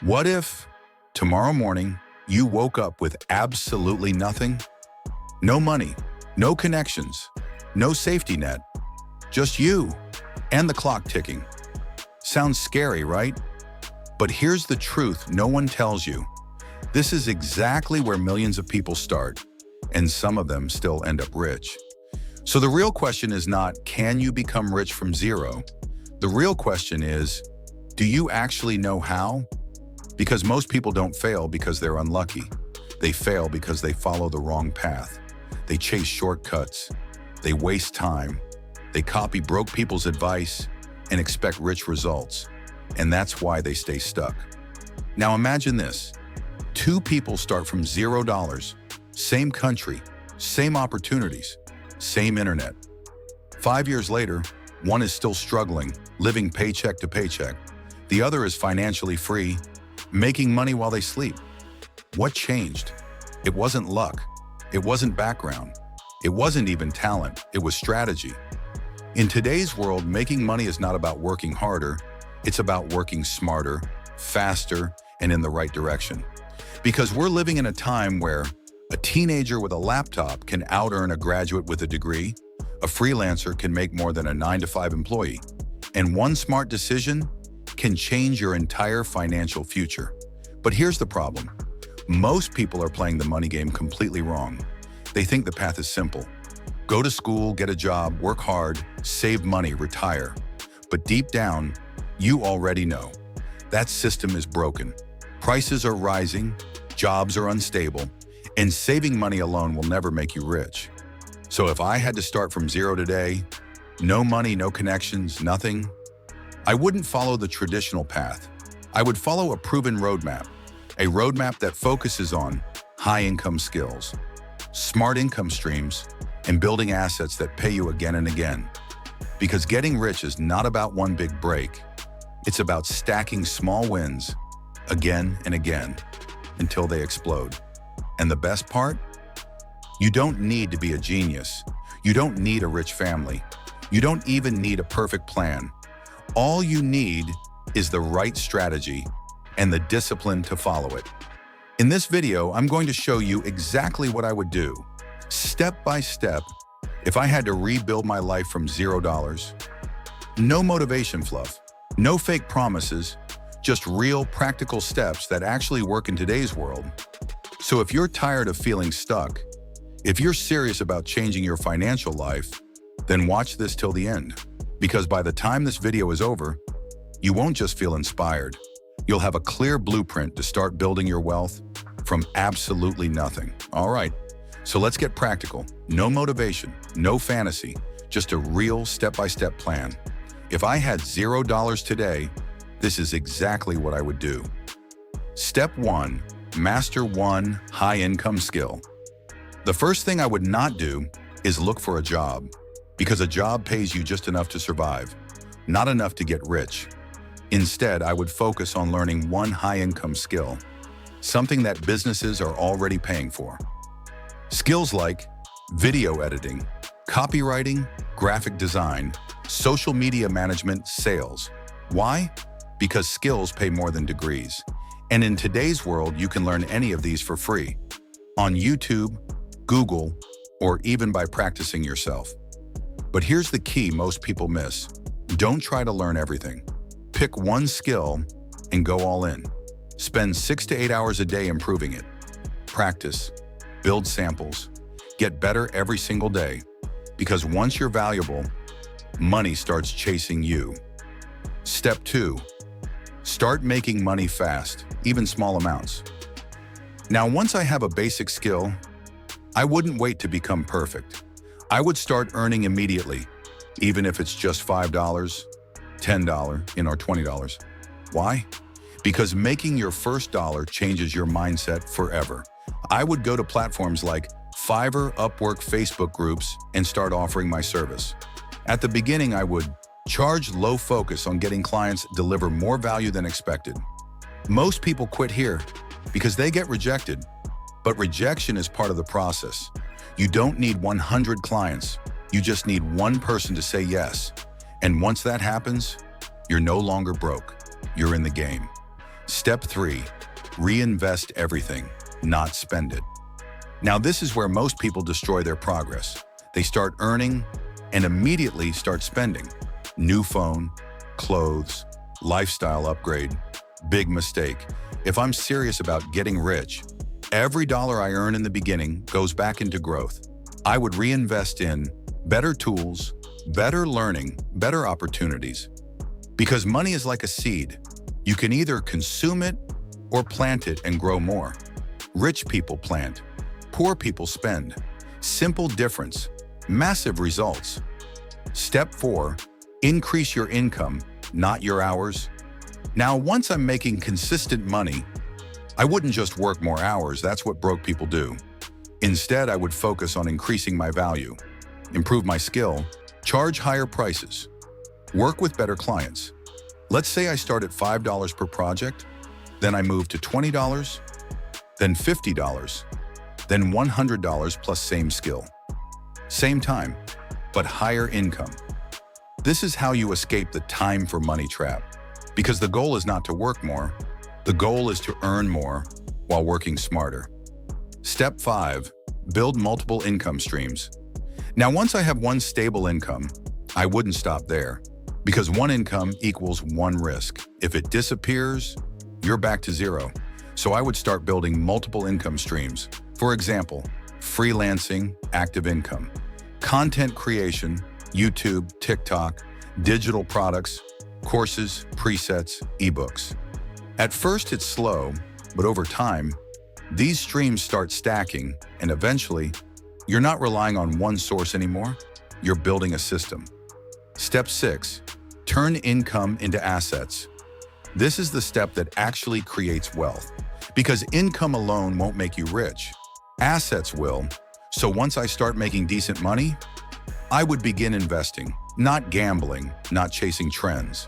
What if tomorrow morning you woke up with absolutely nothing? No money, no connections, no safety net, just you and the clock ticking. Sounds scary, right? But here's the truth no one tells you. This is exactly where millions of people start, and some of them still end up rich. So the real question is not, can you become rich from zero? The real question is, do you actually know how? Because most people don't fail because they're unlucky. They fail because they follow the wrong path. They chase shortcuts. They waste time. They copy broke people's advice and expect rich results. And that's why they stay stuck. Now imagine this. Two people start from $0, same country, same opportunities, same internet. 5 years later, one is still struggling, living paycheck to paycheck. The other is financially free, making money while they sleep. What changed? It wasn't luck. It wasn't background. It wasn't even talent. It was strategy. In today's world, making money is not about working harder. It's about working smarter, faster, and in the right direction. Because we're living in a time where a teenager with a laptop can out-earn a graduate with a degree, a freelancer can make more than a 9-to-5 employee, and one smart decision can change your entire financial future. But here's the problem. Most people are playing the money game completely wrong. They think the path is simple. Go to school, get a job, work hard, save money, retire. But deep down, you already know. That system is broken. Prices are rising, jobs are unstable, and saving money alone will never make you rich. So if I had to start from zero today, no money, no connections, nothing, I wouldn't follow the traditional path. I would follow a proven roadmap, a roadmap that focuses on high-income skills, smart income streams, and building assets that pay you again and again. Because getting rich is not about one big break. It's about stacking small wins again and again until they explode. And the best part? You don't need to be a genius. You don't need a rich family. You don't even need a perfect plan. All you need is the right strategy and the discipline to follow it. In this video, I'm going to show you exactly what I would do, step by step, if I had to rebuild my life from $0. No motivation fluff, no fake promises, just real practical steps that actually work in today's world. So if you're tired of feeling stuck, if you're serious about changing your financial life, then watch this till the end. Because by the time this video is over, you won't just feel inspired. You'll have a clear blueprint to start building your wealth from absolutely nothing. All right, so let's get practical. No motivation, no fantasy, just a real step-by-step plan. If I had $0 today, this is exactly what I would do. Step 1, master one high-income skill. The first thing I would not do is look for a job, because a job pays you just enough to survive, not enough to get rich. Instead, I would focus on learning one high-income skill, something that businesses are already paying for. Skills like video editing, copywriting, graphic design, social media management, sales. Why? Because skills pay more than degrees. And in today's world, you can learn any of these for free, on YouTube, Google, or even by practicing yourself. But here's the key most people miss. Don't try to learn everything. Pick one skill and go all in. Spend 6 to 8 hours a day improving it. Practice, build samples, get better every single day. Because once you're valuable, money starts chasing you. Step 2, start making money fast, even small amounts. Now, once I have a basic skill, I wouldn't wait to become perfect. I would start earning immediately, even if it's just $5, $10, or $20. Why? Because making your first dollar changes your mindset forever. I would go to platforms like Fiverr, Upwork, Facebook groups, and start offering my service. At the beginning, I would charge low, focus on getting clients deliver more value than expected. Most people quit here because they get rejected, but rejection is part of the process. You don't need 100 clients. You just need one person to say yes. And once that happens, you're no longer broke. You're in the game. Step 3, reinvest everything, not spend it. Now this is where most people destroy their progress. They start earning and immediately start spending. New phone, clothes, lifestyle upgrade. Big mistake. If I'm serious about getting rich, every dollar I earn in the beginning goes back into growth. I would reinvest in better tools, better learning, better opportunities. Because money is like a seed. You can either consume it or plant it and grow more. Rich people plant, poor people spend. Simple difference, massive results. Step 4, increase your income, not your hours. Now, once I'm making consistent money, I wouldn't just work more hours, that's what broke people do. Instead, I would focus on increasing my value, improve my skill, charge higher prices, work with better clients. Let's say I start at $5 per project, then I move to $20, then $50, then $100 plus same skill. Same time, but higher income. This is how you escape the time for money trap. Because the goal is not to work more, the goal is to earn more while working smarter. Step 5, build multiple income streams. Now, once I have one stable income, I wouldn't stop there. Because one income equals one risk. If it disappears, you're back to zero. So I would start building multiple income streams. For example, freelancing, active income, content creation, YouTube, TikTok, digital products, courses, presets, ebooks. At first it's slow, but over time, these streams start stacking, and eventually, you're not relying on one source anymore, you're building a system. Step 6, turn income into assets. This is the step that actually creates wealth, because income alone won't make you rich. Assets will. So once I start making decent money, I would begin investing, not gambling, not chasing trends.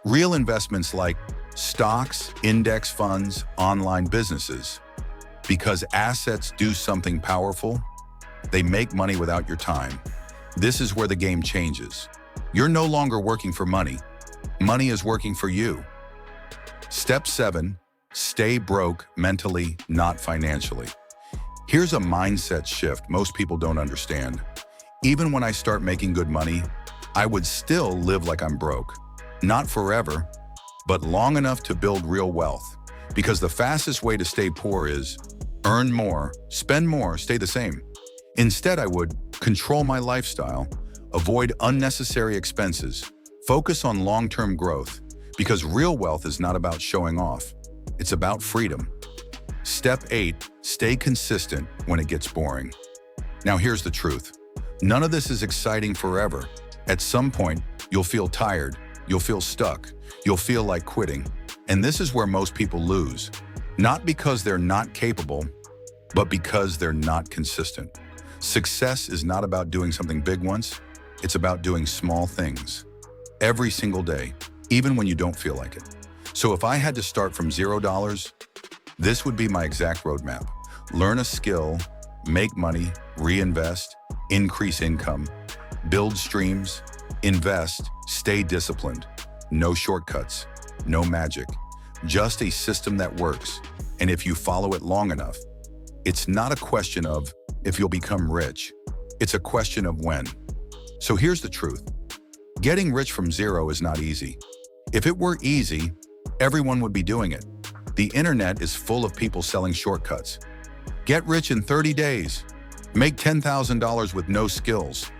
Real investments like stocks, index funds, online businesses. Because assets do something powerful, they make money without your time. This is where the game changes. You're no longer working for money. Money is working for you. Step 7, stay broke mentally, not financially. Here's a mindset shift most people don't understand. Even when I start making good money, I would still live like I'm broke. Not forever, but long enough to build real wealth. Because the fastest way to stay poor is earn more, spend more, stay the same. Instead, I would control my lifestyle, avoid unnecessary expenses, focus on long-term growth, because real wealth is not about showing off. It's about freedom. Step 8, stay consistent when it gets boring. Now here's the truth. None of this is exciting forever. At some point, you'll feel tired, you'll feel stuck, you'll feel like quitting. And this is where most people lose. Not because they're not capable, but because they're not consistent. Success is not about doing something big once, it's about doing small things. Every single day, even when you don't feel like it. So if I had to start from $0, this would be my exact roadmap. Learn a skill, make money, reinvest, increase income, build streams, invest, stay disciplined. No shortcuts, no magic, just a system that works. And if you follow it long enough, it's not a question of if you'll become rich, it's a question of when. So here's the truth. Getting rich from zero is not easy. If it were easy, everyone would be doing it. The internet is full of people selling shortcuts. Get rich in 30 days. Make $10,000 with no skills.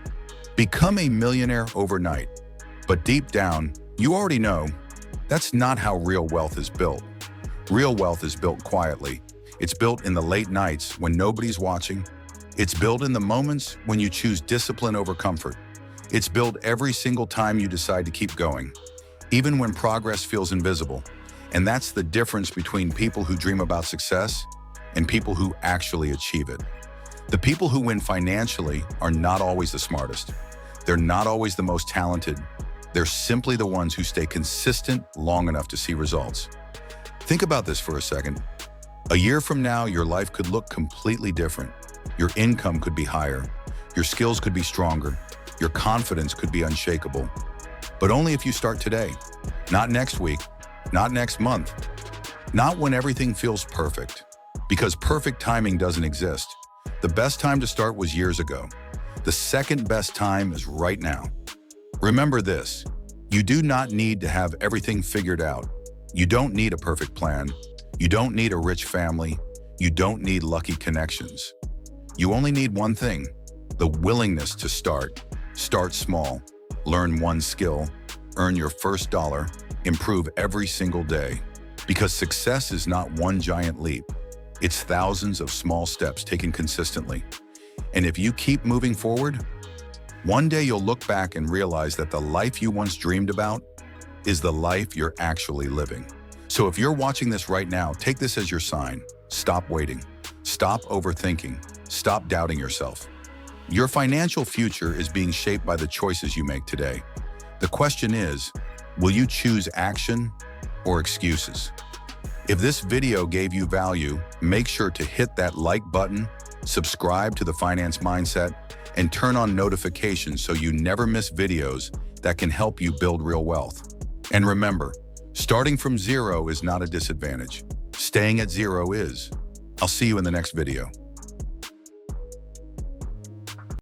Become a millionaire overnight. But deep down, you already know that's not how real wealth is built. Real wealth is built quietly. It's built in the late nights when nobody's watching. It's built in the moments when you choose discipline over comfort. It's built every single time you decide to keep going, even when progress feels invisible. And that's the difference between people who dream about success and people who actually achieve it. The people who win financially are not always the smartest. They're not always the most talented. They're simply the ones who stay consistent long enough to see results. Think about this for a second. A year from now, your life could look completely different. Your income could be higher. Your skills could be stronger. Your confidence could be unshakable. But only if you start today. Not next week, not next month, Not when everything feels perfect, because perfect timing doesn't exist. The best time to start was years ago. The second best time is right now. Remember this, you do not need to have everything figured out. You don't need a perfect plan. You don't need a rich family. You don't need lucky connections. You only need one thing, the willingness to start. Start small, learn one skill, earn your first dollar, improve every single day. Because success is not one giant leap. It's thousands of small steps taken consistently. And if you keep moving forward, one day you'll look back and realize that the life you once dreamed about is the life you're actually living. So if you're watching this right now, take this as your sign. Stop waiting. Stop overthinking. Stop doubting yourself. Your financial future is being shaped by the choices you make today. The question is, will you choose action or excuses? If this video gave you value, make sure to hit that like button, subscribe to the Finance Mindset, and turn on notifications so you never miss videos that can help you build real wealth. And remember, starting from zero is not a disadvantage. Staying at zero is. I'll see you in the next video.